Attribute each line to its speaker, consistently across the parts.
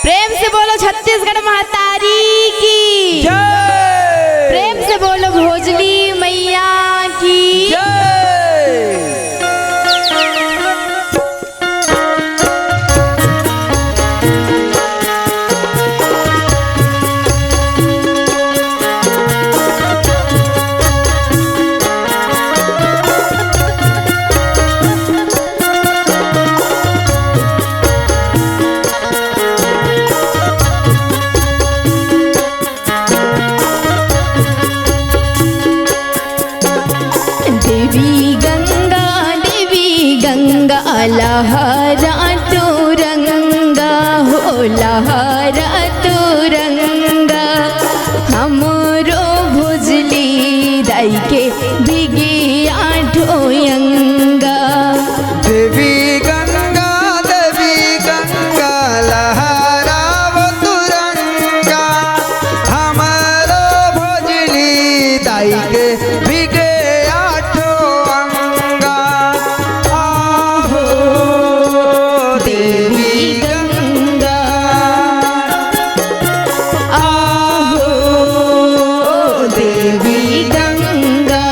Speaker 1: प्रेम से बोलो छत्तीसगढ़ महतारी की
Speaker 2: जय।
Speaker 1: प्रेम से बोलो भोजली मैया की
Speaker 2: जय।
Speaker 1: लहरा तो रंगा हो लहरा तो रंगा हमरो भुजली दाई के बिगे आठो अंगा
Speaker 2: देवी गंगा लहराव तुरंगा हमारो भोजली दाई के बिगे आठो अंगा। आहो देवी गंगा, आहो देवी गंगा।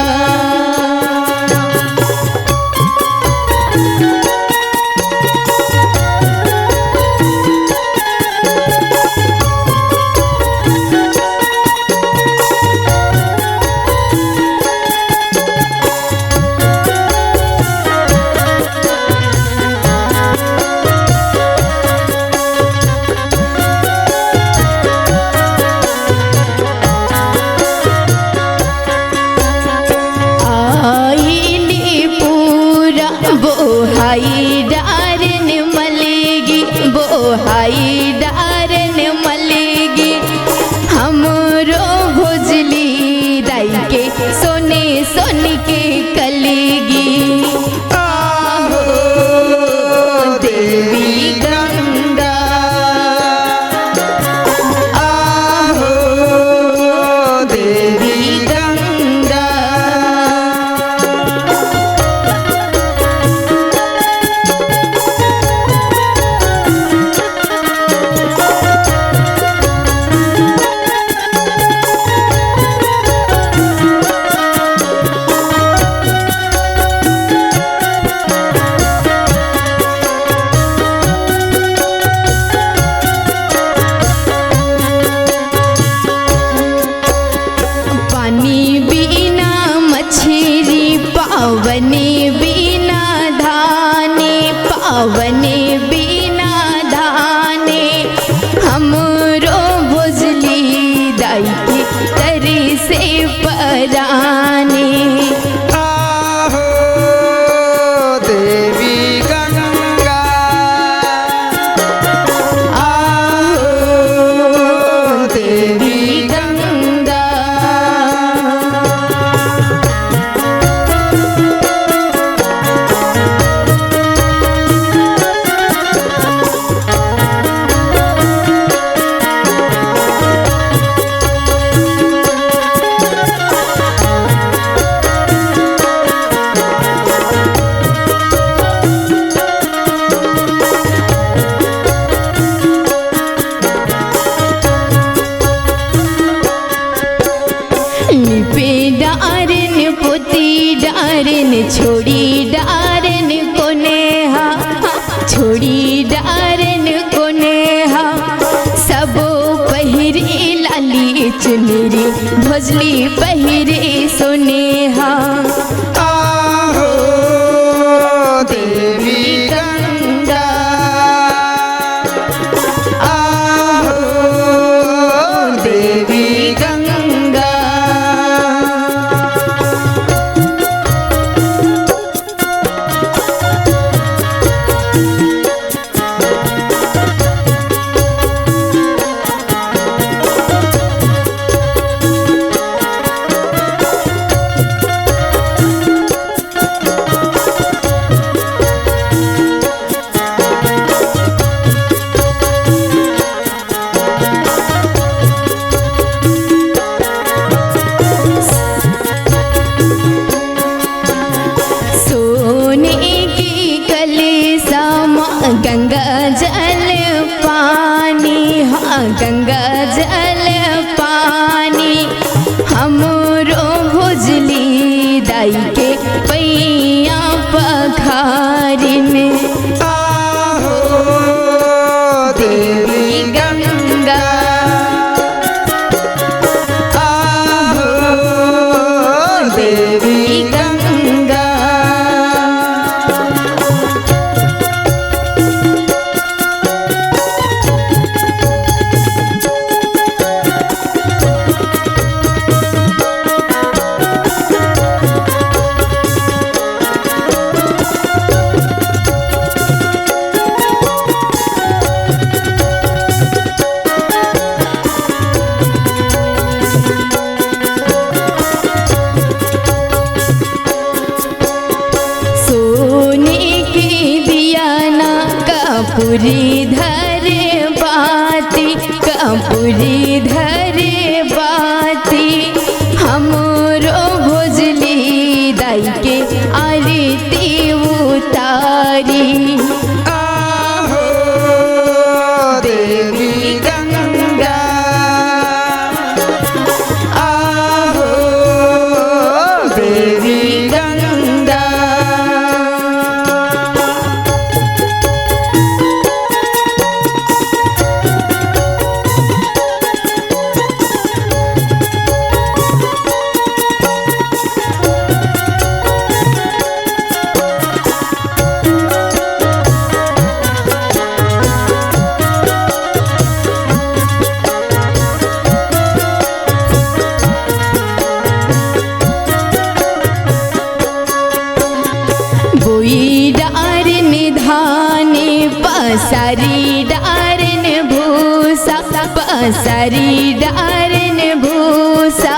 Speaker 1: बोहाई डारन मलेगी बोहाई डारन मलेगी हमरो भोजली दाई के सोने सोने के कलेगी।
Speaker 2: आहो देवी गंगा, आहो देवी गंगा।
Speaker 1: पावने बिना धाने पावने बिना धाने हमरो भोजली दाई की तरी से पराने।
Speaker 2: आहो देवी गंगा, आहो देवी गंगा।
Speaker 1: लिपे डारन पोती डारन छोड़ी डारन कोनेहा छोड़ी डारन कोनेहा सबो पहिरे लाली चुनरी भोजली पहिरे सोनेहा।
Speaker 2: आहो देवी गंगा, आहो देवी गंगा।
Speaker 1: गंगा जल पानी, हाँ गंगा जल पानी, हमरो भोजली दाई के पैया पखारिन।
Speaker 2: आहो देवी
Speaker 1: गंगा
Speaker 2: आहो देवी
Speaker 1: गंगा, कपूरी धरे बाती, कपूरी धरे बाती, हमरो भोजली दाई के आरती उतारी।
Speaker 2: आहो देवी गंगा आहो देवी गंगा
Speaker 1: बोई डारन धाने पसारी डारन भूसा, पसारी डारन भूसा,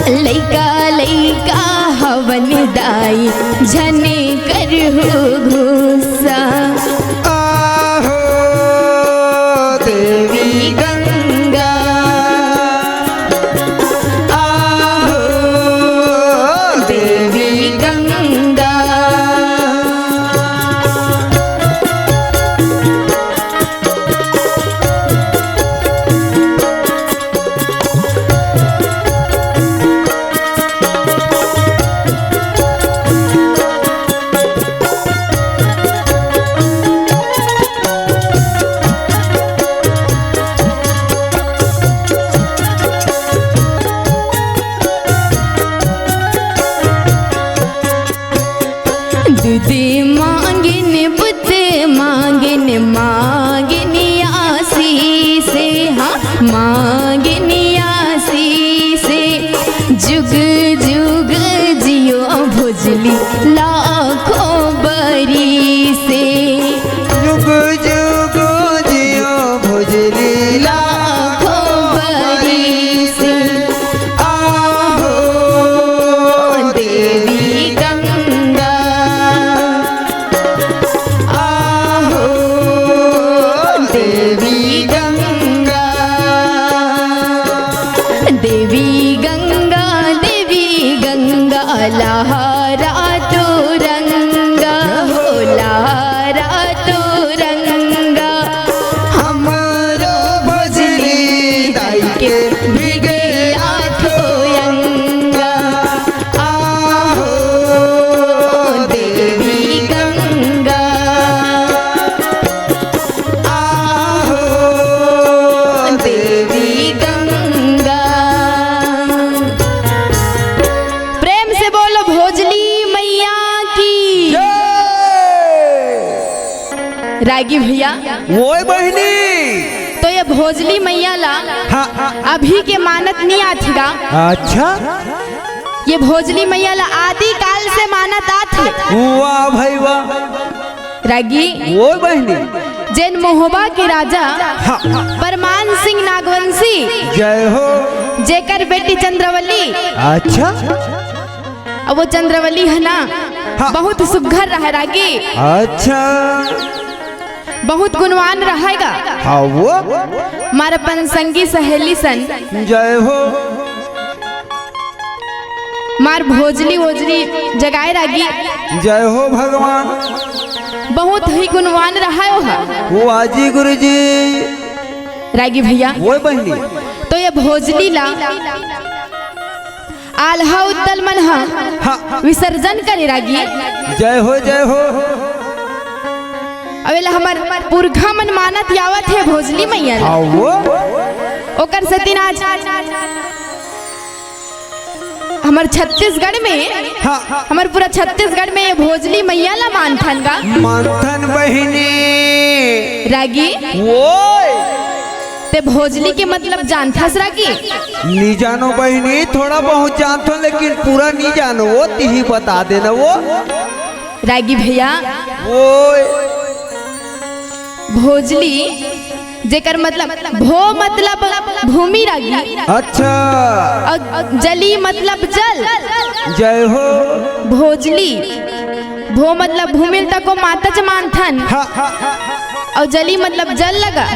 Speaker 1: लैका लैका हवन दाई झने करहु घूसा।
Speaker 2: आहो देवी गंगा आहो देवी गंगा
Speaker 1: दूध मांगिन बुद्ध मांगिन, मांगिन आशीष, हाँ मांगिन आशीष, जुग जुग जियो भोजली लाखों बरी से।
Speaker 2: जुग जुग जियो भोजली लाखों बरी से। आहो देवी गंगा आहो देवी गंगा
Speaker 1: देवी गंगा देवी गंगा लहरा तो रंगा, हो लहरा तो रंगा,
Speaker 2: हमरो भोजली दाई के भीगे
Speaker 1: आठों अंगा।
Speaker 2: आहो
Speaker 1: देवी गंगा
Speaker 2: आहो
Speaker 1: देवी गंगा। प्रेम से बोलो भोजली मैया की। रागी भैया
Speaker 2: ओए बहनी
Speaker 1: तो ये भोजली मैया ला अभी के मानत नहीं आथिगा।
Speaker 2: अच्छा
Speaker 1: ये भोजली मैया ला आदि काल से मानत आथे।
Speaker 2: वाह भाई वाह
Speaker 1: रागी
Speaker 2: ओए बहनी
Speaker 1: जैन महोबा के राजा परमान सिंह नागवंशी
Speaker 2: जय हो
Speaker 1: जेकर बेटी चंद्रवली।
Speaker 2: अच्छा
Speaker 1: अब वो चंद्रवली है ना बहुत सुघर रहा रागी,
Speaker 2: अच्छा
Speaker 1: बहुत गुणवान रहेगा।
Speaker 2: हाँ वो
Speaker 1: मारा पन संगी सहेली सन
Speaker 2: जय हो
Speaker 1: मार भोजली वोजली जगाए रागी।
Speaker 2: जय हो भगवान
Speaker 1: बहुत ही गुणवान रहा है।
Speaker 2: वो आजी गुरुजी
Speaker 1: रागी भैया
Speaker 2: वो बहनी
Speaker 1: तो ये भोजली ला आल्हा उत्तल मन विसर्जन करे रागी।
Speaker 2: जय हो जय हो।
Speaker 1: अवेला हमार पुरखा मन मानत यावत है भोजली मैया ला।
Speaker 2: वो
Speaker 1: ओकर सतीन आज हमार छत्तीसगढ़ में हमार पूरा छत्तीसगढ़ में ये भोजली मैया ला मानथन गा।
Speaker 2: मानथन बहनी
Speaker 1: रागी
Speaker 2: वो
Speaker 1: ते भोजली के मतलब जानथस रागी?
Speaker 2: नहीं जानो बहनी, थोड़ा बहुत जानतो लेकिन पूरा नहीं जानो। वो ही बता देना। वो
Speaker 1: रागी भैया
Speaker 2: वो
Speaker 1: भोजली जेकर मतलब भो मतलब भूमि रागी।
Speaker 2: अच्छा।
Speaker 1: और जली मतलब जल।
Speaker 2: जय हो।
Speaker 1: भोजली भो मतलब भूमि तक को माता च मानथन और जली मतलब जल लगा।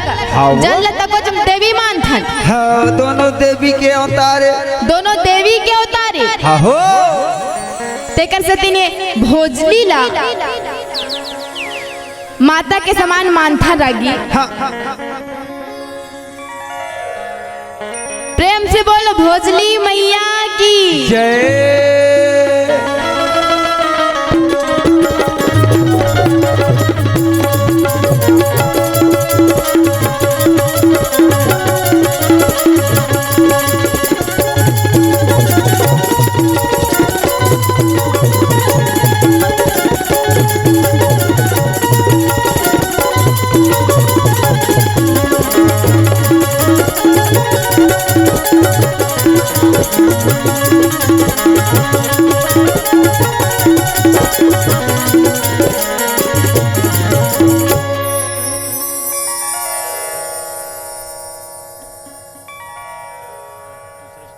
Speaker 1: जल तक को देवी मानथन।
Speaker 2: हाँ, दोनों देवी के अवतारे।
Speaker 1: दोनों देवी के अवतारे।
Speaker 2: हो
Speaker 1: तेकर से तिने भोजली ला माता के समान मानथन रागी। प्रेम से बोलो भोजली मैया की
Speaker 2: जय।